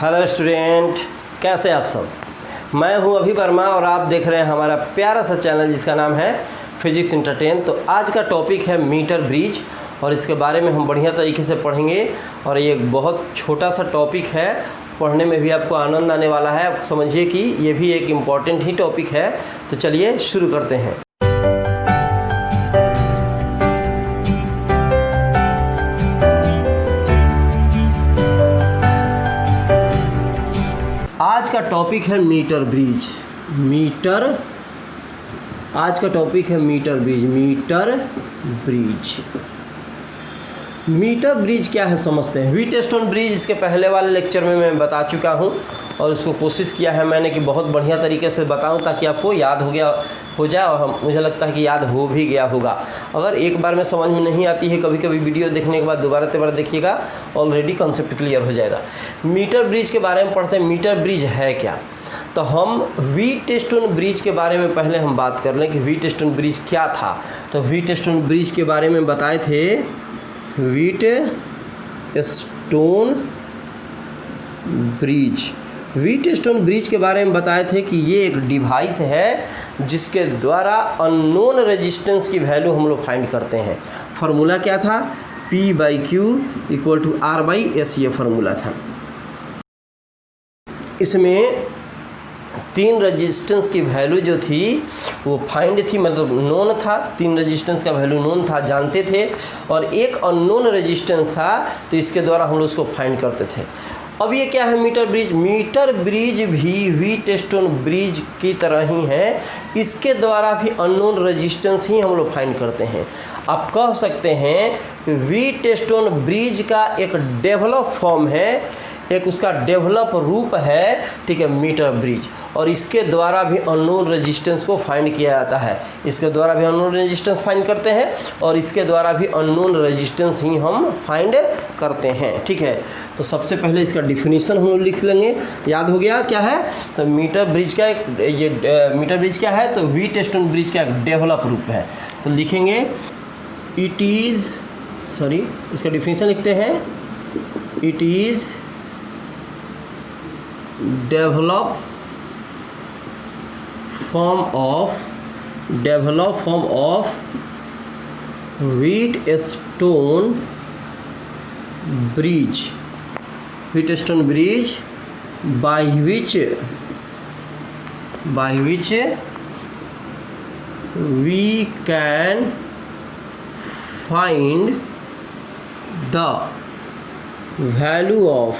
Hello student, कैसे आप सब। मैं हूं अभी वर्मा और आप देख रहे हैं हमारा प्यारा सा चैनल जिसका नाम है फिजिक्स इंटरटेन। तो आज का टॉपिक है मीटर ब्रिज और इसके बारे में हम बढ़िया तरीके से पढ़ेंगे। और ये एक बहुत छोटा सा टॉपिक है, पढ़ने में भी आपको आनंद आने वाला है। आप समझिए कि ये भी एक इम्पॉर्टेंट ही टॉपिक है। तो चलिए शुरू करते हैं। आज का टॉपिक है मीटर ब्रिज। आज का टॉपिक है मीटर ब्रिज क्या है समझते हैं। व्हीटस्टोन ब्रिज इसके पहले वाले लेक्चर में मैं बता चुका हूं और उसको कोशिश किया है मैंने कि बहुत बढ़िया तरीके से बताऊं ताकि आपको याद हो जाए और मुझे लगता है कि याद हो भी गया होगा। अगर एक बार में समझ में नहीं आती है, कभी कभी वीडियो देखने के बाद दोबारा देखिएगा, ऑलरेडी कॉन्सेप्ट क्लियर हो जाएगा। मीटर ब्रिज के बारे में पढ़ते हैं। मीटर ब्रिज है क्या, तो हम व्हीटस्टोन ब्रिज के बारे में पहले हम बात कर लें कि व्हीटस्टोन ब्रिज क्या था। तो व्हीटस्टोन ब्रिज के बारे में बताए थे, व्हीटस्टोन ब्रिज के बारे में बताए थे कि ये एक डिवाइस है जिसके द्वारा अननोन रेजिस्टेंस की वैल्यू हम लोग फाइंड करते हैं। फार्मूला क्या था, P/Q = R/S, ये फार्मूला था। इसमें 3 रेजिस्टेंस की वैल्यू जो थी वो फाइंड थी, मतलब नोन था। 3 रेजिस्टेंस का वैल्यू नोन था, जानते थे, और एक अननोन रेजिस्टेंस था, तो इसके द्वारा हम लोग उसको फाइंड करते थे। अब ये क्या है मीटर ब्रिज। मीटर ब्रिज भी व्हीटस्टोन ब्रिज की तरह ही है, इसके द्वारा भी अननोन रेजिस्टेंस ही हम लोग फाइंड करते हैं। आप कह सकते हैं कि व्हीटस्टोन ब्रिज का एक डेवलप फॉर्म है, एक उसका डेवलप रूप है, ठीक है, मीटर ब्रिज। और इसके द्वारा भी अननोन रेजिस्टेंस को फाइंड किया जाता है। इसके द्वारा भी अननोन रेजिस्टेंस फाइंड करते हैं और इसके द्वारा भी अननोन रेजिस्टेंस ही हम फाइंड करते हैं, ठीक है। तो सबसे पहले इसका डिफिनीशन हम लोग लिख लेंगे। याद हो गया क्या है, तो मीटर ब्रिज का मीटर ब्रिज क्या है, तो व्हीटस्टोन ब्रिज का एक डेवलप रूप है। तो लिखेंगे इसका डिफिनीशन लिखते हैं, it is develop form of Wheatstone bridge by which we can find the value of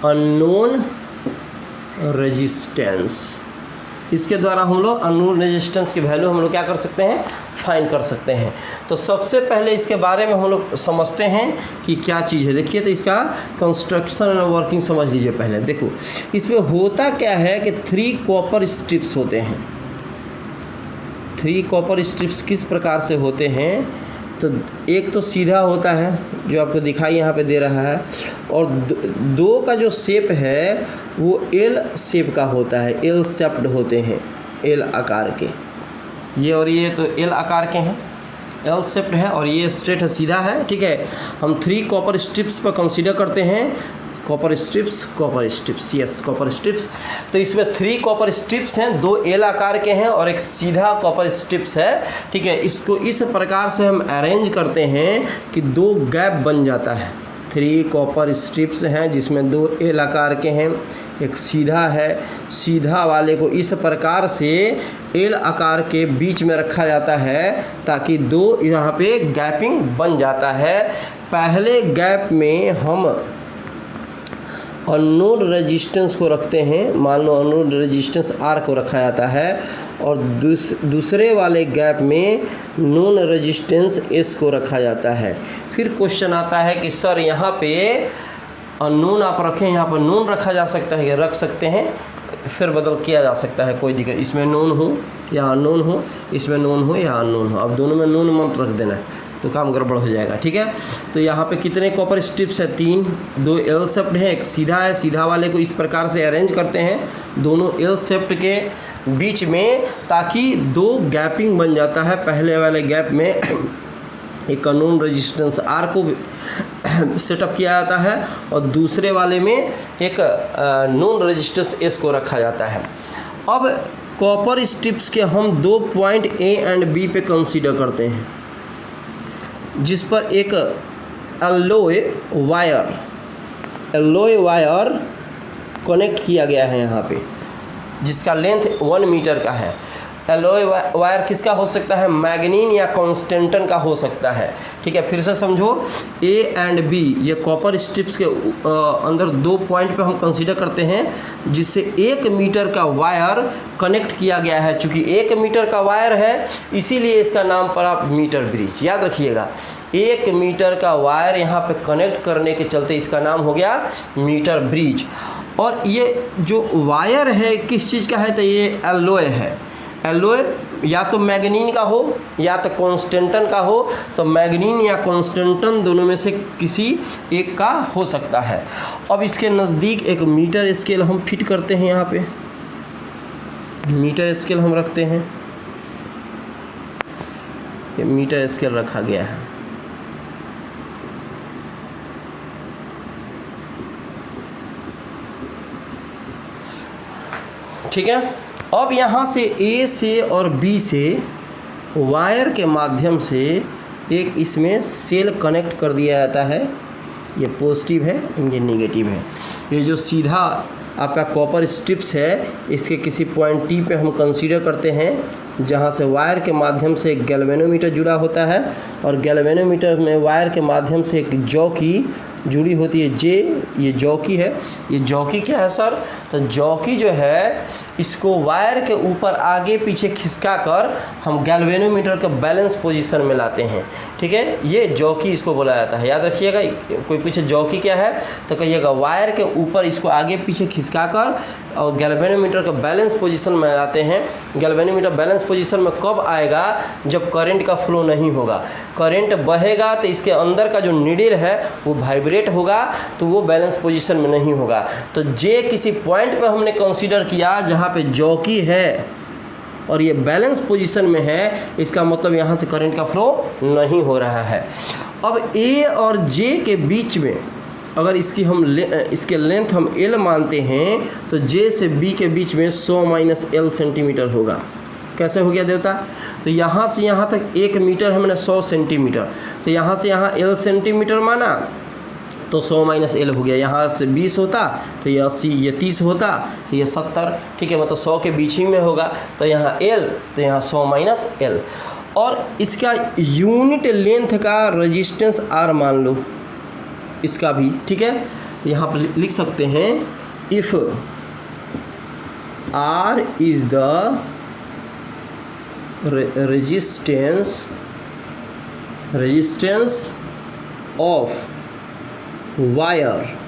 unknown resistance. इसके द्वारा हम लोग अननोन रेजिस्टेंस की वैल्यू हम लोग क्या कर सकते हैं, फाइंड कर सकते हैं। तो सबसे पहले इसके बारे में हम लोग समझते हैं कि क्या चीज़ है। देखिए, तो इसका कंस्ट्रक्शन और वर्किंग समझ लीजिए पहले। देखो, इसमें होता क्या है कि 3 कॉपर स्ट्रिप्स होते हैं। 3 कॉपर स्ट्रिप्स किस प्रकार से होते हैं, तो एक तो सीधा होता है जो आपको दिखाई यहाँ पे दे रहा है, और 2 का जो शेप है वो एल शेप का होता है, एल शेप्ड होते हैं, एल आकार के। ये और ये तो एल आकार के हैं, एल शेप्ड है, और ये स्ट्रेट है, सीधा है, ठीक है। हम 3 कॉपर स्ट्रिप्स पर कंसीडर करते हैं। Copper strips, yes, copper strips. तो इसमें 3 कॉपर स्ट्रिप्स हैं, 2 एल आकार के हैं और एक सीधा कॉपर स्ट्रिप्स है, ठीक है। इसको इस प्रकार से हम अरेंज करते हैं कि 2 गैप बन जाता है। 3 कॉपर स्ट्रिप्स हैं जिसमें 2 एल आकार के हैं, एक सीधा है। सीधा वाले को इस प्रकार से एल आकार के बीच में रखा जाता है ताकि 2 यहाँ पे गैपिंग बन जाता है। पहले गैप में हम अननोन रेजिस्टेंस को रखते हैं, मान लो अननोन रेजिस्टेंस R को रखा जाता है, और दूसरे वाले गैप में नोन रेजिस्टेंस S को रखा जाता है। फिर क्वेश्चन आता है कि सर यहाँ पे अननोन आप रखें, यहाँ पर नोन रखा जा सकता है, रख सकते हैं, फिर बदल किया जा सकता है, कोई दिक्कत। इसमें नोन हो या अननोन हो, इसमें नोन हो या अननोन हो, अब दोनों में नोन मत रख देना है तो काम गड़बड़ हो जाएगा, ठीक है। तो यहाँ पे कितने कॉपर स्ट्रिप्स है, 3, 2 एल शेप्ड है, एक सीधा है। सीधा वाले को इस प्रकार से अरेंज करते हैं दोनों एल शेप्ड के बीच में, ताकि 2 गैपिंग बन जाता है। पहले वाले गैप में एक अननोन रेजिस्टेंस R को सेटअप किया जाता है और दूसरे वाले में एक नॉन रेजिस्टेंस एस को रखा जाता है। अब कॉपर स्ट्रिप्स के हम 2 पॉइंट ए एंड बी पे कंसीडर करते हैं, जिस पर एक एलॉय वायर कनेक्ट किया गया है यहाँ पे, जिसका लेंथ 1 मीटर का है। एलॉय वायर किसका हो सकता है? मैग्नीन या कॉन्स्टेंटन का हो सकता है। ठीक है, फिर से समझो, ए एंड बी ये कॉपर स्ट्रिप्स के अंदर 2 पॉइंट पे हम कंसीडर करते हैं, जिससे 1 मीटर का वायर कनेक्ट किया गया है। चूँकि 1 मीटर का वायर है, इसीलिए इसका नाम पड़ा मीटर ब्रिज। याद रखिएगा, 1 मीटर का वायर यहाँ पे कनेक्ट करने के चलते इसका नाम हो गया मीटर ब्रिज। और ये जो वायर है किस चीज़ का है? तो ये एलॉय है। एलॉय या तो मैग्नीन का हो या तो कॉन्स्टेंटन का हो, तो मैग्नीन या कॉन्स्टेंटन दोनों में से किसी एक का हो सकता है। अब इसके नज़दीक एक मीटर स्केल हम फिट करते हैं। यहाँ पे मीटर स्केल हम रखते हैं, ये मीटर स्केल रखा गया है। ठीक है, अब यहाँ से ए से और बी से वायर के माध्यम से एक इसमें सेल कनेक्ट कर दिया जाता है। ये पॉजिटिव है, ये नेगेटिव है। ये जो सीधा आपका कॉपर स्ट्रिप्स है, इसके किसी पॉइंट टी पे हम कंसीडर करते हैं, जहाँ से वायर के माध्यम से एक गैल्वेनोमीटर जुड़ा होता है, और गैल्वेनोमीटर में वायर के माध्यम से एक जॉकी जुड़ी होती है। जे ये जॉकी है। ये जॉकी क्या है सर? तो जॉकी जो है, इसको वायर के ऊपर आगे पीछे खिसका कर हम गैल्वेनोमीटर का बैलेंस पोजीशन में लाते हैं। ठीक है, ये जॉकी इसको बोला जाता है। याद रखिएगा, कोई पूछे जॉकी क्या है तो कहिएगा वायर के ऊपर इसको आगे पीछे खिसका कर और गैल्वेनोमीटर का बैलेंस पोजीशन में लाते हैं। गैल्वेनोमीटर बैलेंस पोजीशन में कब आएगा? जब करंट का फ्लो नहीं होगा। करंट बहेगा तो इसके अंदर का जो नीडल है वो वाइब्रेट होगा, तो वो बैलेंस पोजीशन में नहीं होगा। तो जे किसी पॉइंट पे हमने कंसीडर किया जहाँ पे जॉकी है और ये बैलेंस पोजीशन में है, इसका मतलब यहाँ से करंट का फ्लो नहीं हो रहा है। अब ए और जे के बीच में अगर इसके लेंथ हम L मानते हैं, तो J से B के बीच में 100 माइनस L सेंटीमीटर होगा। कैसे हो गया देवता? तो यहाँ से यहाँ तक 1 मीटर है, मैंने 100 सेंटीमीटर, तो यहाँ से यहाँ L सेंटीमीटर माना तो 100 माइनस L हो गया। यहाँ से 20 होता तो ये 80, ये 30 होता तो ये 70। ठीक है, मतलब 100 के बीच ही में होगा, तो यहाँ L तो यहाँ 100 माइनस L। और इसका यूनिट लेंथ का रेजिस्टेंस R मान लो, इसका भी। ठीक है, तो यहाँ पर लिख सकते हैं, if R is the resistance of wire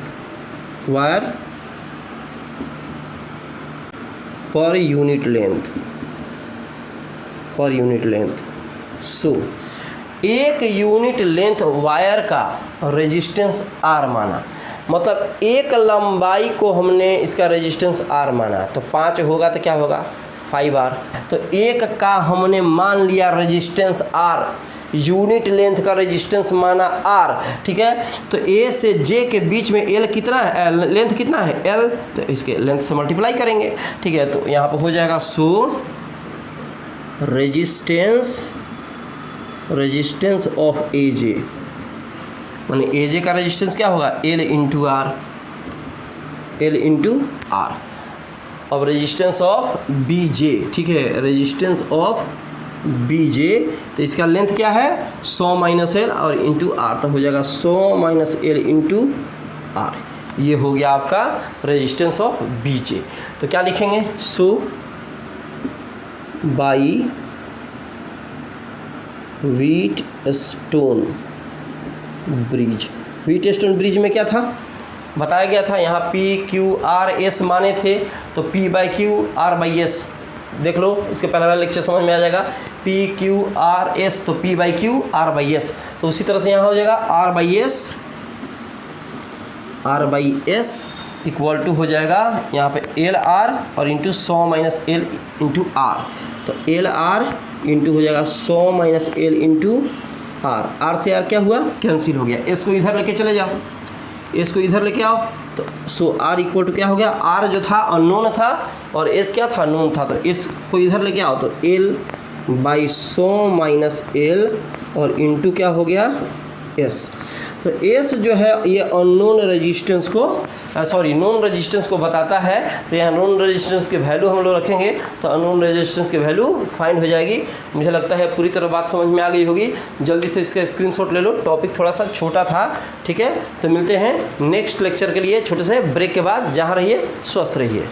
per unit length, so एक यूनिट लेंथ वायर का रेजिस्टेंस R माना, मतलब एक लंबाई को हमने इसका रेजिस्टेंस R माना, तो 5 होगा तो क्या होगा? 5R। तो एक का हमने मान लिया रेजिस्टेंस R, यूनिट लेंथ का रेजिस्टेंस माना R। ठीक है, तो A से J के बीच में L कितना है, लेंथ कितना है L, तो इसके लेंथ से मल्टीप्लाई करेंगे। ठीक है, तो यहाँ पर हो जाएगा सो रेजिस्टेंस ऑफ AJ, माने AJ का रेजिस्टेंस क्या होगा? L into R। अब रेजिस्टेंस ऑफ BJ, ठीक है, रेजिस्टेंस ऑफ BJ, तो इसका लेंथ क्या है? 100 माइनस L और इंटू R, तो हो जाएगा 100 माइनस L इंटू R। ये हो गया आपका रेजिस्टेंस ऑफ BJ। तो क्या लिखेंगे? सो बाई व्हीटस्टोन ब्रिज में क्या था बताया गया था? यहाँ PQRS माने थे, तो P/Q/R/S देख लो, इसके पहले वाला लेक्चर समझ में आ जाएगा। PQRS तो P/Q/R/S, तो उसी तरह से यहाँ हो जाएगा R/S इक्वल टू हो जाएगा यहाँ पे LR और into 100 minus L into R, तो LR इंटू हो जाएगा 100 minus L into R, R से आर क्या हुआ, कैंसिल हो गया। एस को इधर लेके चले जाओ, एस को इधर लेके आओ, तो सो आर इक्वल टू क्या हो गया, आर जो था अननोन था और एस क्या था, नोन था, तो एस को इधर लेके आओ, तो एल बाई 100 माइनस एल और इनटू क्या हो गया, एस। तो एस जो है ये अननोन रेजिस्टेंस को नोन रेजिस्टेंस को बताता है। तो यहाँ नोन रेजिस्टेंस के वैल्यू हम लोग रखेंगे तो अननोन रेजिस्टेंस की वैल्यू फाइंड हो जाएगी। मुझे लगता है पूरी तरह बात समझ में आ गई होगी। जल्दी से इसका स्क्रीनशॉट ले लो, टॉपिक थोड़ा सा छोटा था, ठीक है। तो मिलते हैं नेक्स्ट लेक्चर के लिए छोटे से ब्रेक के बाद। जहाँ रहिए स्वस्थ रहिए।